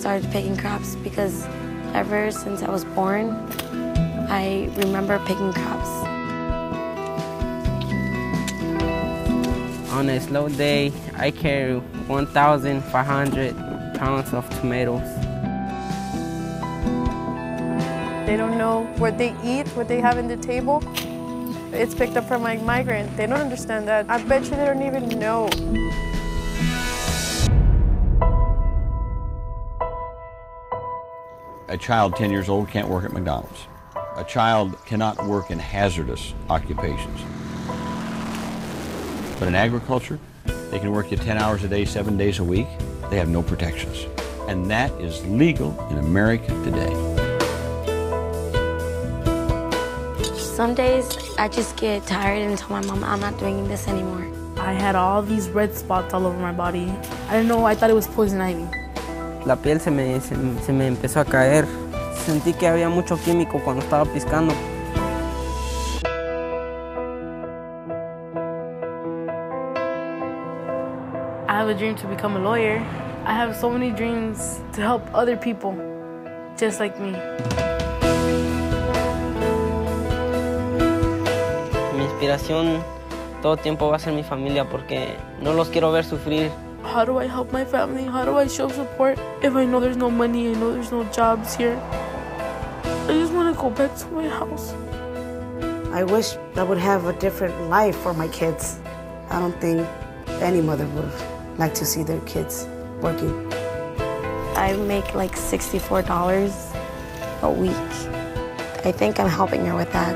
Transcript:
started picking crops because ever since I was born, I remember picking crops. On a slow day, I carry 1,500 pounds of tomatoes. They don't know what they eat, what they have in the table. It's picked up from a migrant. They don't understand that. I bet you they don't even know. A child 10 years old can't work at McDonald's. A child cannot work in hazardous occupations. But in agriculture, they can work you 10 hours a day, 7 days a week. They have no protections. And that is legal in America today. Some days I just get tired and tell my mom I'm not doing this anymore. I had all these red spots all over my body. I didn't know, I thought it was poison ivy. La piel se me empezó a caer. Sentí que había mucho químico cuando estaba piscando. I have a dream to become a lawyer. I have so many dreams to help other people, just like me. Mi inspiración todo tiempo va a ser mi familia porque no los quiero ver sufrir. How do I help my family? How do I show support if I know there's no money, I know there's no jobs here? I just want to go back to my house. I wish I would have a different life for my kids. I don't think any mother would like to see their kids working. I make like $64 a week. I think I'm helping her with that.